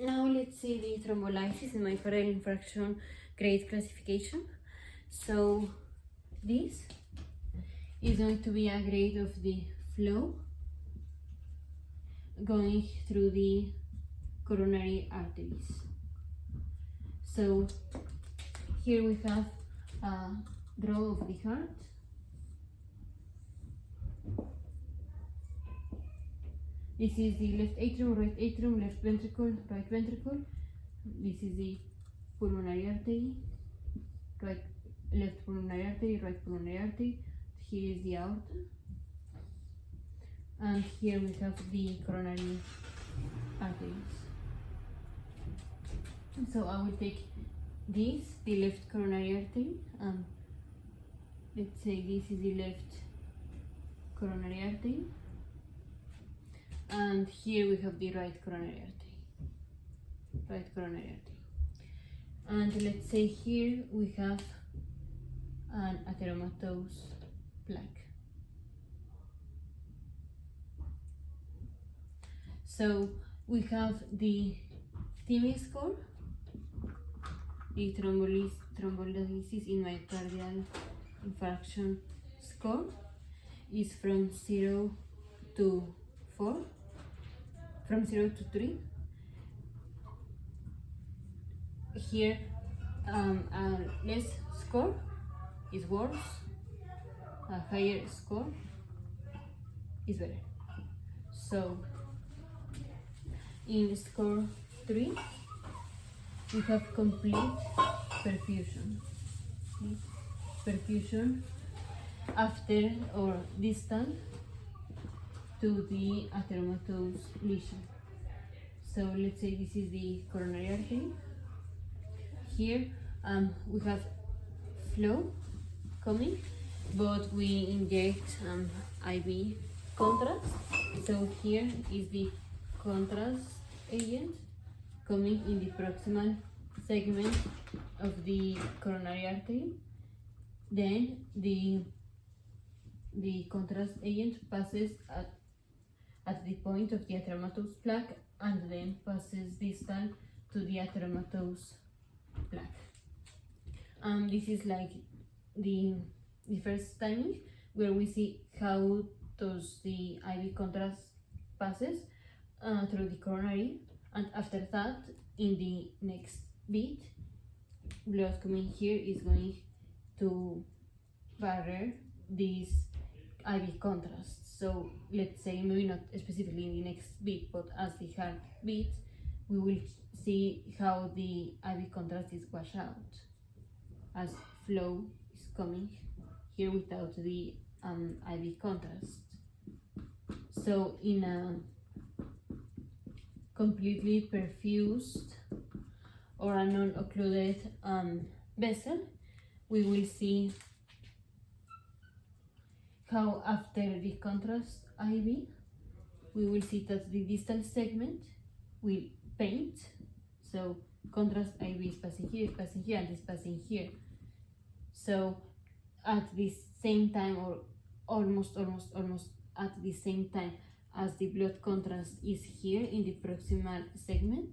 Now let's see the thrombolysis in myocardial infarction grade classification. So this is going to be a grade of the flow going through the coronary arteries. So here we have a draw of the heart. This is the left atrium, left ventricle, right ventricle. This is the pulmonary artery, left pulmonary artery, right pulmonary artery. Here is the aorta. And here we have the coronary arteries. So I will take this, the left coronary artery, and let's say this is the left coronary artery. And here we have the right coronary artery. And let's say here we have an atheromatous plaque. So we have the TIMI score, the thrombolysis in myocardial infarction score is from 0 to 4. From 0 to 3. Here, a less score is worse, a higher score is better. So, in score 3, we have complete perfusion. Perfusion after or distal to the atheromatous lesion. So let's say this is the coronary artery. Here we have flow coming, but we inject IV contrast. So here is the contrast agent coming in the proximal segment of the coronary artery. Then the contrast agent passes at the point of the atheromatous plaque and then passes distal to the atheromatous plaque. This is like the first timing where we see how does the IV contrast passes through the coronary, and after that in the next beat blood coming here is going to barrier this IV contrast. So let's say maybe not specifically in the next beat, but as the heart beats, we will see how the IV contrast is washed out as flow is coming here without the IV contrast. So in a completely perfused or a non-occluded vessel, we will see how after the contrast IV, we will see that the distal segment will paint. So contrast IV is passing here, and is passing here. So at the same time, or almost at the same time as the blood contrast is here in the proximal segment,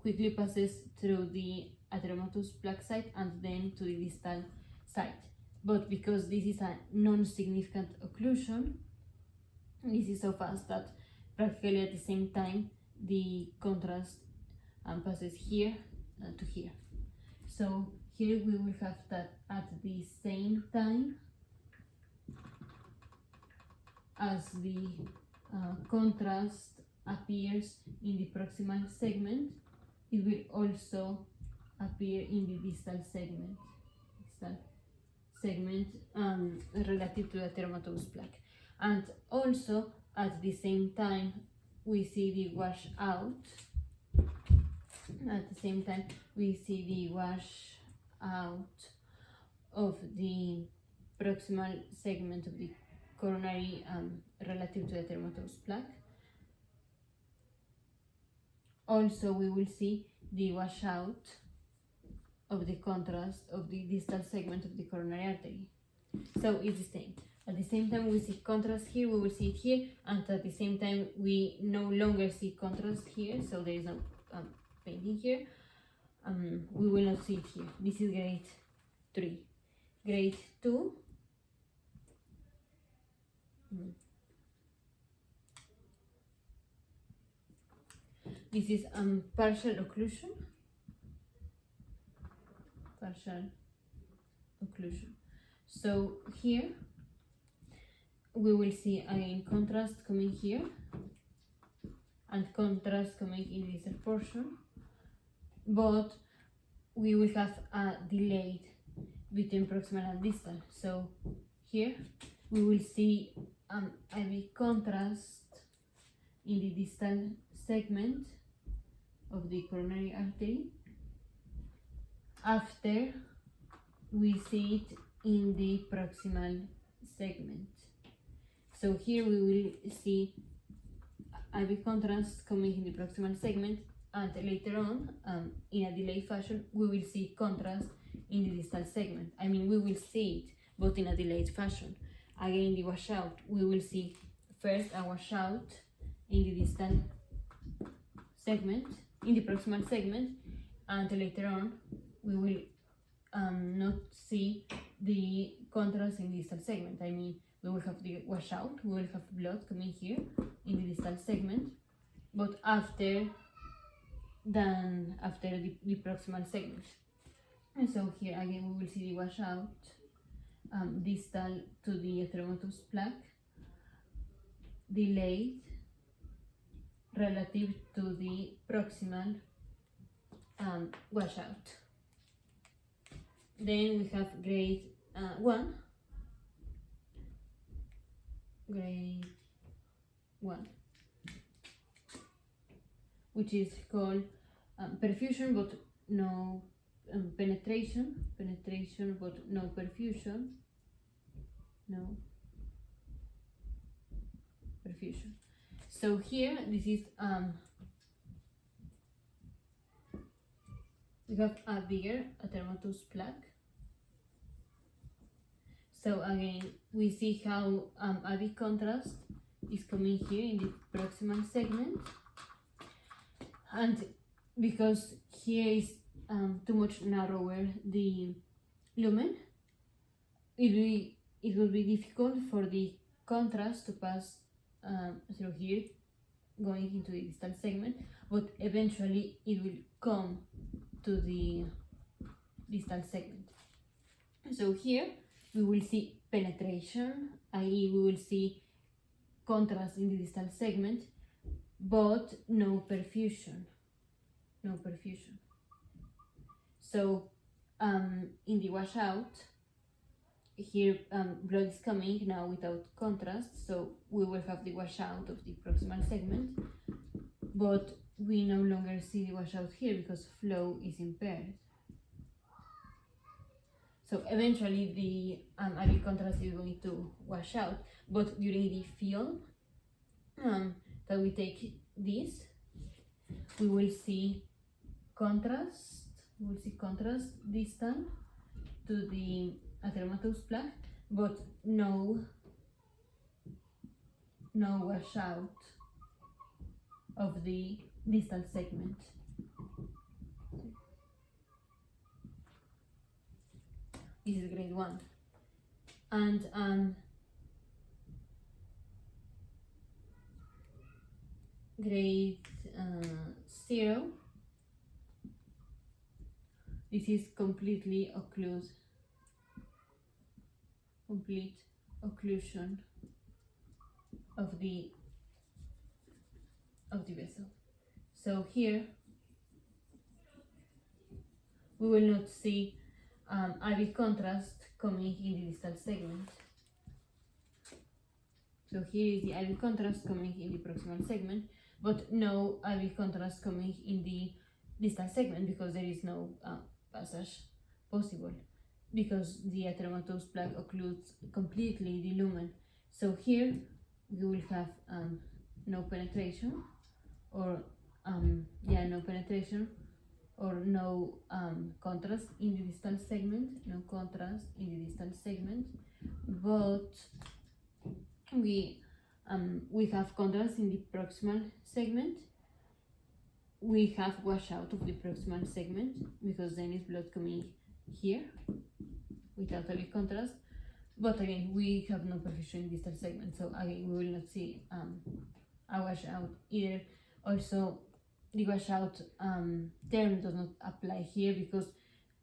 quickly passes through the atheromatous plaque site and then to the distal site. But because this is a non-significant occlusion, this is so fast that practically at the same time the contrast passes here to here. So here we will have that at the same time as the contrast appears in the proximal segment, it will also appear in the distal segment. Relative to the atheromatous plaque. And also at the same time we see the wash out. At the same time we see the wash out of the proximal segment of the coronary relative to the atheromatous plaque. Also we will see the wash out of the contrast of the distal segment of the coronary artery. So it's the same. At the same time, we see contrast here, we will see it here, and at the same time, we no longer see contrast here, so there is no painting here. We will not see it here. This is grade 3. Grade 2. This is partial occlusion. Partial occlusion. So here we will see again contrast coming here and contrast coming in the distal portion, but we will have a delay between proximal and distal. So here we will see a big contrast in the distal segment of the coronary artery after we see it in the proximal segment. So here we will see a big contrast coming in the proximal segment, and later on, in a delayed fashion, we will see contrast in the distal segment. I mean, we will see it, but in a delayed fashion. Again, the washout, we will see first a washout in the distal segment, in the proximal segment, and later on, we will not see the contrast in the distal segment. I mean, we will have the washout, we will have blood coming here in the distal segment, but after the proximal segment. And so here again we will see the washout distal to the atheromatous plaque, delayed relative to the proximal washout. Then we have grade 1. Grade 1, which is called perfusion but no penetration, penetration but no perfusion, no perfusion. So here this is we have a bigger atheromatous plaque. So again, we see how a big contrast is coming here in the proximal segment, and because here is too much narrower the lumen, it will be difficult for the contrast to pass through here, going into the distal segment, but eventually it will come to the distal segment. So here we will see penetration, i.e. we will see contrast in the distal segment, but no perfusion, no perfusion. So in the washout, here blood is coming now without contrast, so we will have the washout of the proximal segment, but we no longer see the washout here because flow is impaired. So eventually the IV contrast is going to wash out, but during the film that we take this, we will see contrast. We will see contrast distal to the atheromatous plaque, but no washout of the distal segment. This is grade 1. And grade 0, this is completely occlusive, complete occlusion of the vessel. So here we will not see IV contrast coming in the distal segment. So here is the IV contrast coming in the proximal segment, but no IV contrast coming in the distal segment because there is no passage possible, because the atheromatous plaque occludes completely the lumen. So here we will have no penetration, or no penetration, or no contrast in the distal segment, no contrast in the distal segment, but we have contrast in the proximal segment. We have washout of the proximal segment because then it's blood coming here without any contrast. But again, we have no perfusion in distal segment, so again we will not see a washout either. Also, the washout term does not apply here because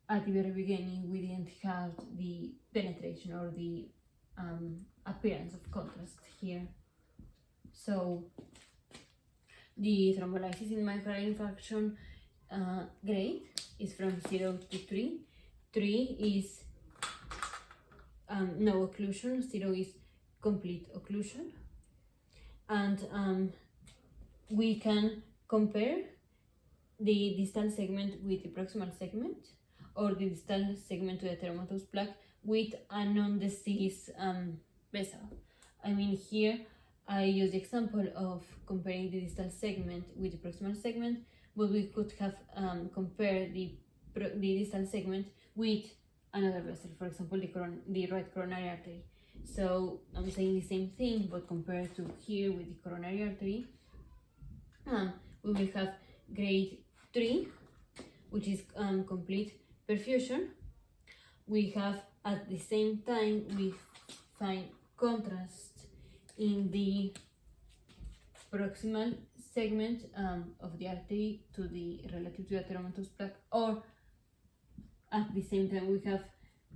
at the very beginning we didn't have the penetration or the appearance of contrast here. So the thrombolysis in myocardial infarction grade is from 0 to 3. 3 is no occlusion, 0 is complete occlusion, and we can compare the distal segment with the proximal segment, or the distal segment to the atheromatous plaque with a non-diseased vessel. I mean, here I use the example of comparing the distal segment with the proximal segment, but we could have compared the distal segment with another vessel, for example, the right coronary artery. So I'm saying the same thing, but compared to here with the coronary artery, we will have grade 3, which is complete perfusion. We have at the same time we find contrast in the proximal segment of the artery to the relative to the atheromatous plaque, or at the same time we have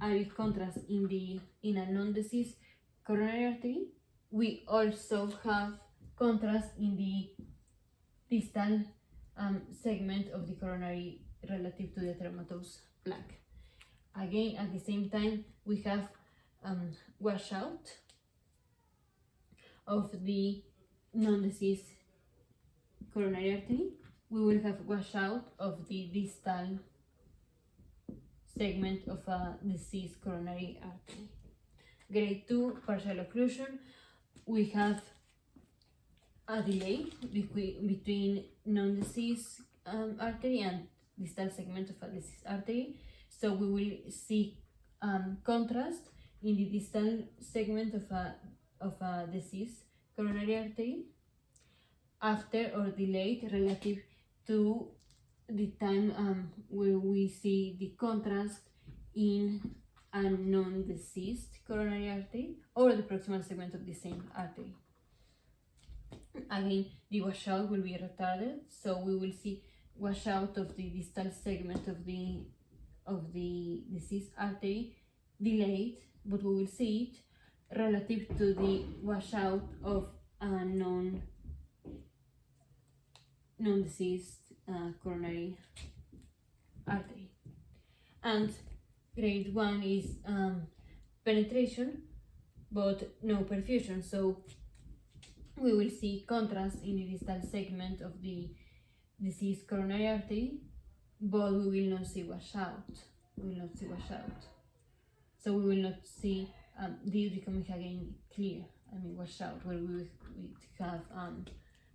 added contrast in a non-diseased coronary artery. We also have contrast in the distal segment of the coronary relative to the atheromatous plaque. Again, at the same time we have washout of the non-diseased coronary artery. We will have washout of the distal segment of a diseased coronary artery. Grade 2, partial occlusion. We have a delay between non-diseased artery and distal segment of a diseased artery. So we will see contrast in the distal segment of a diseased coronary artery after or delayed relative to the time where we see the contrast in a non-diseased coronary artery or the proximal segment of the same artery. Again, the washout will be retarded, so we will see washout of the distal segment of the diseased artery delayed, but we will see it relative to the washout of a non-diseased coronary artery. And grade 1 is penetration but no perfusion, so we will see contrast in the distal segment of the diseased coronary artery, but we will not see washout. So we will not see this becoming again clear. I mean, washout, where we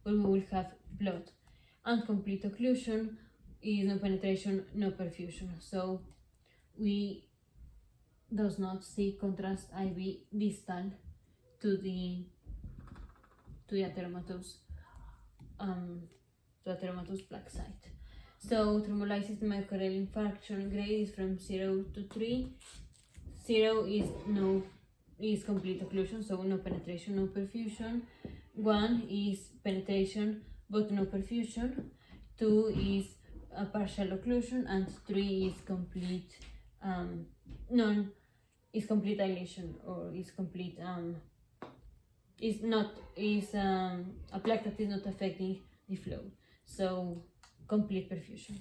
will have blood. And complete occlusion is no penetration, no perfusion. So we does not see contrast IV distal to the atheromatous plaque site. So thrombolysis myocardial infarction grade is from 0 to 3. 0 is complete occlusion, so no penetration, no perfusion. 1 is penetration but no perfusion. 2 is a partial occlusion, and 3 is complete complete dilation, or is complete a plaque that is not affecting the flow. So complete perfusion.